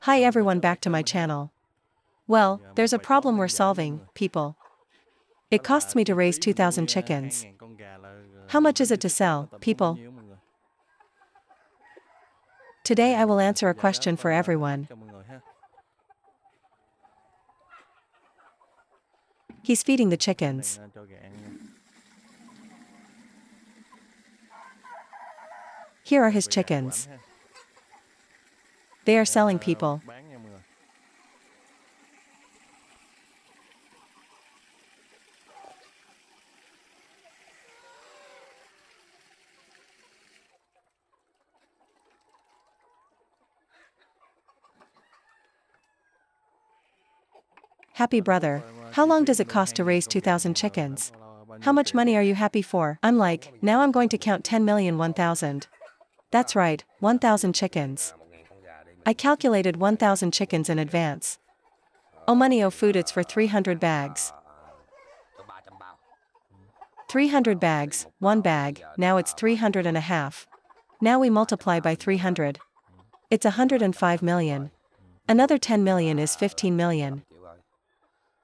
Hi everyone, back to my channel. Well, there's a problem we're solving, people. It costs me to raise 2,000 chickens. How much is it to sell, people? Today I will answer a question for everyone. He's feeding the chickens. Here are his chickens. They are selling, people. Happy brother, how long does it cost to raise 2,000 chickens? How much money are you happy for? I'm like, now I'm going to count 10 million 1,000. That's right, 1,000 chickens. I calculated 1,000 chickens in advance. Oh money, oh food, it's for 300 bags. 300 bags, one bag, now it's 300 and a half. Now we multiply by 300. It's 105 million. Another 10 million is 15 million.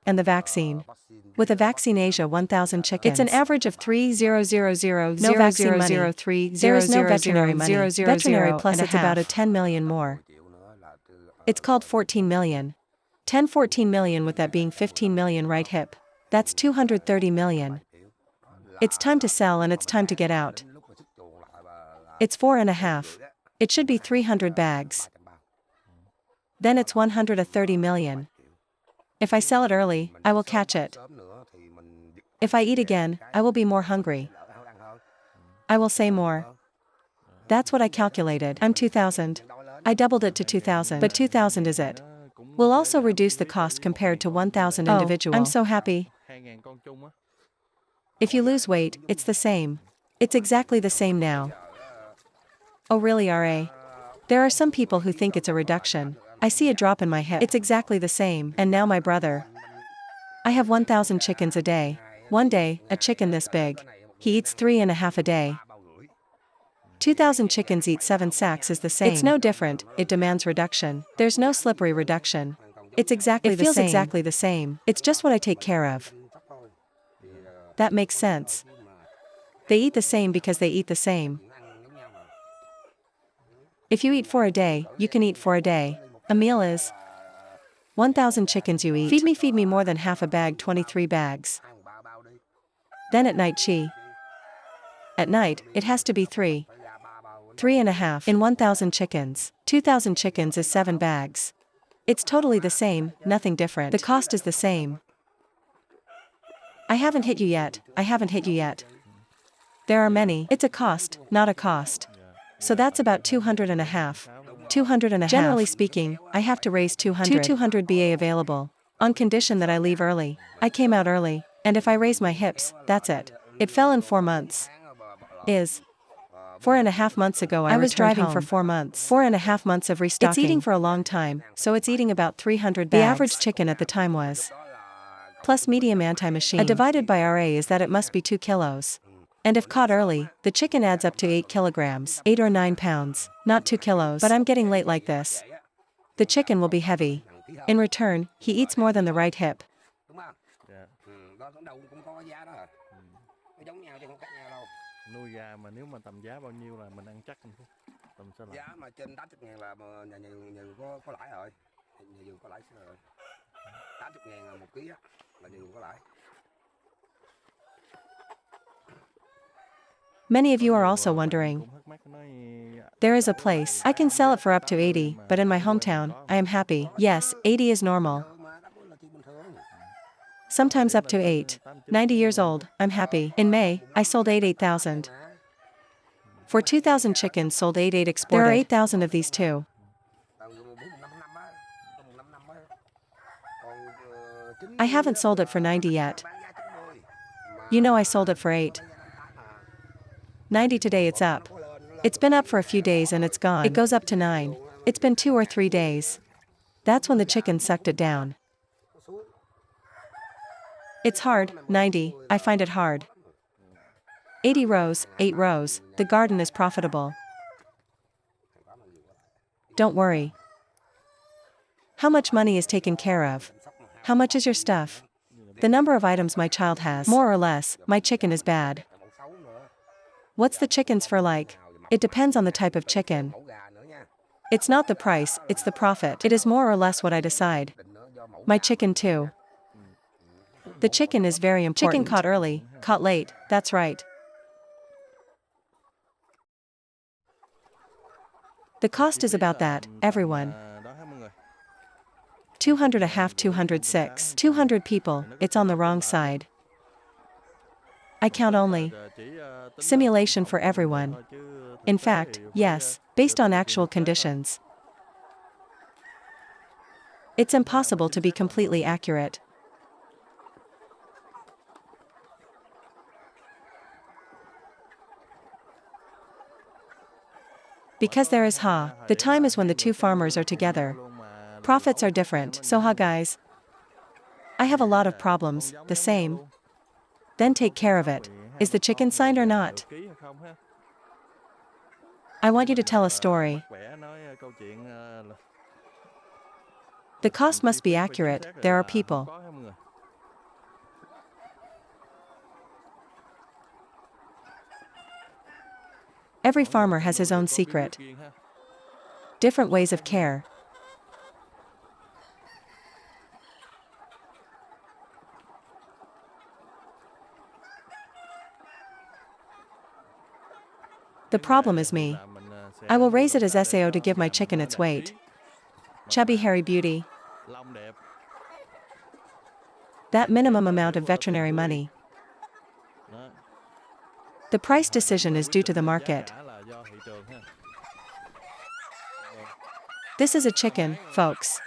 And the vaccine. With a vaccine Asia 1,000 chickens. It's an average of 3,000,000. No vaccine money. There is no veterinary money. Veterinary plus it's about a 10 million more. It's called 14 million. 14 million with that being 15 million right hip. That's 230 million. It's time to sell and it's time to get out. It's 4.5. It should be 300 bags. Then it's 130 million. If I sell it early, I will catch it. If I eat again, I will be more hungry. I will say more. That's what I calculated. I'm 2,000. I doubled it to 2,000. But 2,000 is it. We'll also reduce the cost compared to 1,000 individual. I'm so happy. If you lose weight, it's the same. It's exactly the same now. Oh really, RA? There are some people who think it's a reduction. I see a drop in my hip. It's exactly the same. And now my brother. I have 1,000 chickens a day. One day, a chicken this big. He eats 3.5 a day. 2,000 chickens eat 7 sacks is the same. It's no different, it demands reduction. There's no slippery reduction. It's exactly the same. It feels exactly the same. It's just what I take care of. That makes sense. They eat the same because they eat the same. If you eat 4 a day, you can eat 4 a day. A meal is 1,000 chickens you eat. Feed me more than half a bag, 23 bags. Then at night At night, it has to be 3. 3.5 in 1,000 chickens. 2,000 chickens is 7 bags. It's totally the same, nothing different. The cost is the same. I haven't hit you yet. There are many. It's a cost, not a cost. So that's about 200.5. 200.5. Generally speaking, I have to raise 200. 200 BA available. On condition that I leave early. I came out early. And if I raise my hips, that's it. It fell in 4 months. 4.5 months ago I was driving home for 4 months. 4.5 months of restocking. It's eating for a long time, so it's eating about 300 bags. The average chicken at the time was. Plus medium anti-machine. A divided by RA is that it must be 2 kilos. And if caught early, the chicken adds up to 8 kilograms. 8 or 9 pounds. Not 2 kilos. But I'm getting late like this. The chicken will be heavy. In return, he eats more than the right hip. Nuôi gà mà nếu mà tầm giá bao nhiêu là mình ăn chắc tầm sao là giá mà trên 80.000 là nhà nhiều có lãi rồi. Nhà vườn có lãi rồi. 80.000 một ký á là nhà vườn có lãi. Many of you are also wondering. There is a place. I can sell it for up to 80, but in my hometown, I am happy. Yes, 80 is normal. Sometimes up to 8. 90 years old, I'm happy. In May, I sold 8,000. For 2,000 chickens sold 8 exported. There are 8,000 of these too. I haven't sold it for 90 yet. You know I sold it for 8. 90 today it's up. It's been up for a few days and it's gone. It goes up to 9. It's been 2 or 3 days. That's when the chicken sucked it down. It's hard, 90, I find it hard. 80 rows, 8 rows, the garden is profitable. Don't worry. How much money is taken care of? How much is your stuff? The number of items my child has. More or less, my chicken is bad. What's the chicken's fur like? It depends on the type of chicken. It's not the price, it's the profit. It is more or less what I decide. My chicken too. The chicken is very important. Chicken caught early, caught late, that's right. The cost is about that, everyone. 200 a half 206. 200 people, it's on the wrong side. I count only. Simulation for everyone. In fact, yes, based on actual conditions. It's impossible to be completely accurate. Because there is Ha, the time is when the two farmers are together. Profits are different, so Ha guys. I have a lot of problems, the same. Then take care of it. Is the chicken signed or not? I want you to tell a story. The cost must be accurate, there are people. Every farmer has his own secret. Different ways of care. The problem is me. I will raise it as SAO to give my chicken its weight. Chubby hairy beauty. That minimum amount of veterinary money. The price decision is due to the market. This is a chicken, folks.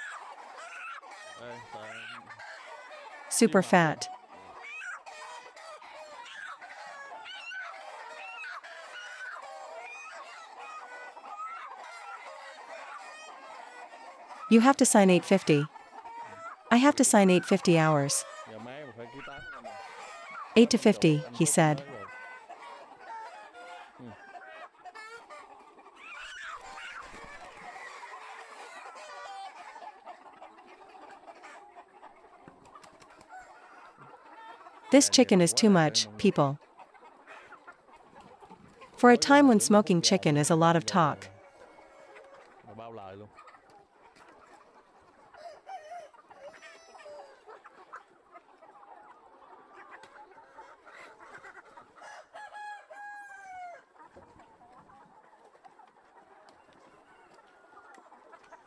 Super fat. You have to sign 850. I have to sign 850 hours. 8 to 50, he said. This chicken is too much, people. For a time when smoking chicken is a lot of talk.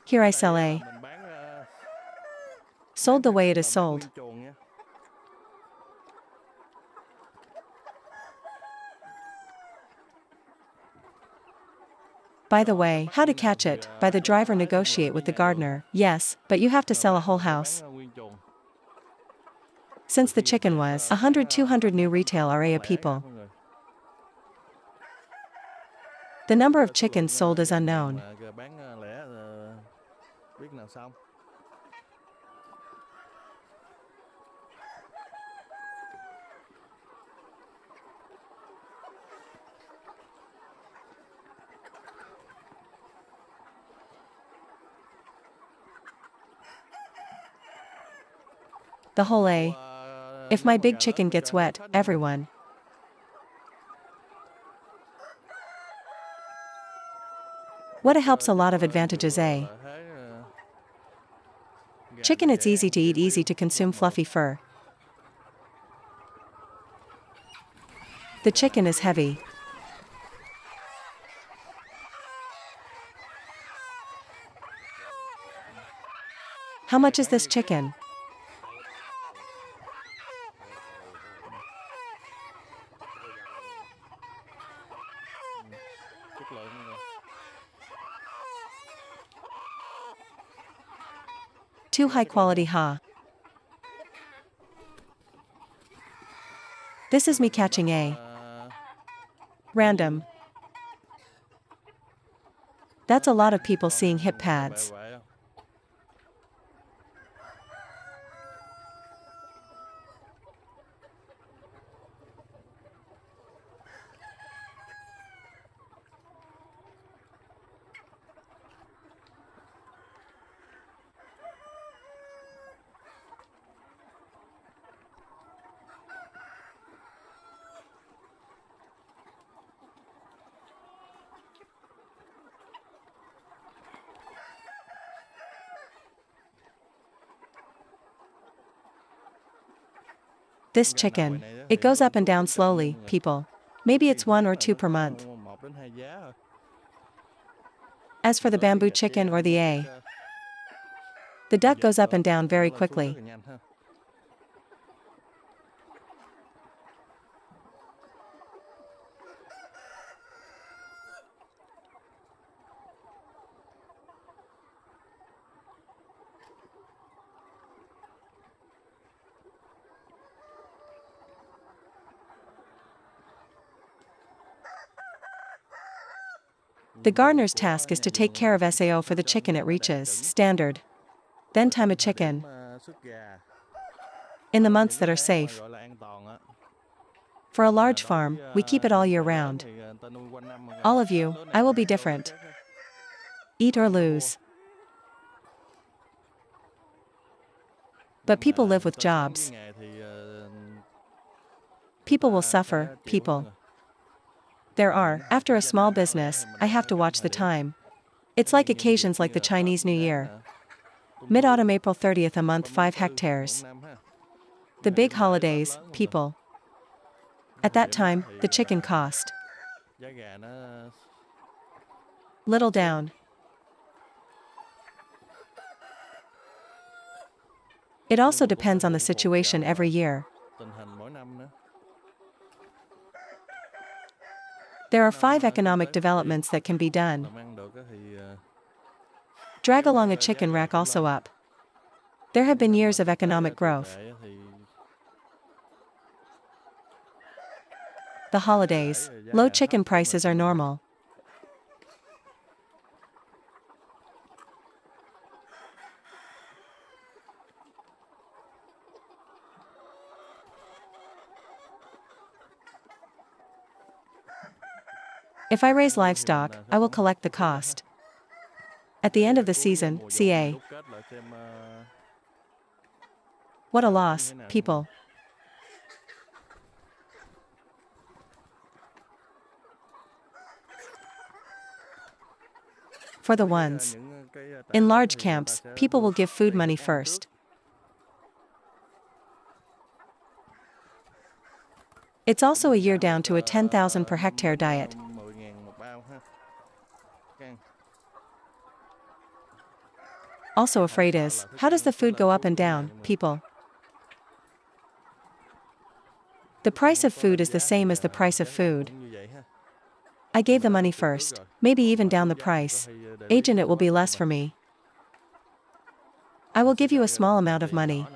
Here I sell A. Sold the way it is sold. By the way, how to catch it, by the driver negotiate with the gardener, yes, but you have to sell a whole house. Since the chicken was 100-200 new retail area people. The number of chickens sold is unknown. The whole A. If my big chicken gets wet, everyone. What helps a lot of advantages A. Chicken, it's easy to eat, easy to consume, fluffy fur. The chicken is heavy. How much is this chicken? Too high quality, Ha. This is me catching A. Random. That's a lot of people seeing hip pads. This chicken. It goes up and down slowly, people. Maybe it's 1 or 2 per month. 1 đến 2 giá thôi. As for the bamboo chicken or the A, the duck goes up and down very quickly. The gardener's task is to take care of SAO for the chicken it reaches standard. Then time a chicken in the months that are safe. For a large farm, we keep it all year round. All of you, I will be different. Eat or lose. But people live with jobs. People will suffer, people. There are, after a small business, I have to watch the time. It's like occasions like the Chinese New Year. Mid-autumn April 30th a month 5 hectares. The big holidays, people. At that time, the chicken cost little down. It also depends on the situation every year. There are 5 economic developments that can be done. Drag along a chicken rack also up. There have been years of economic growth. The holidays. Low chicken prices are normal. If I raise livestock, I will collect the cost. At the end of the season, CA. What a loss, people. For the ones in large camps, people will give food money first. It's also a year down to a 10,000 per hectare diet. Also afraid is, how does the food go up and down, people? The price of food is the same as the price of food. I gave the money first, maybe even down the price. Agent, it will be less for me. I will give you a small amount of money.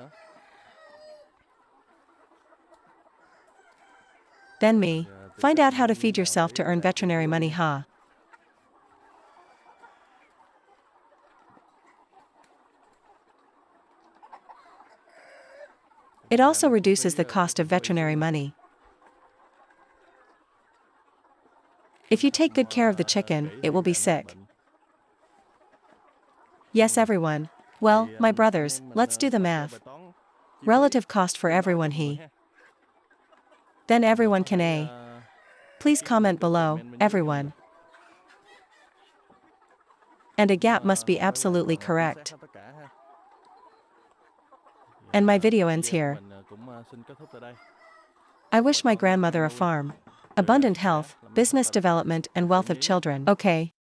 Then me. Find out how to feed yourself to earn veterinary money, ha. It also reduces the cost of veterinary money. If you take good care of the chicken, it will be sick. Yes, everyone. Well, my brothers, let's do the math. Relative cost for everyone, he. Then everyone can A. Please comment below, everyone. And a gap must be absolutely correct. And my video ends here. I wish my grandmother a farm, abundant health, business development and wealth of children. Okay.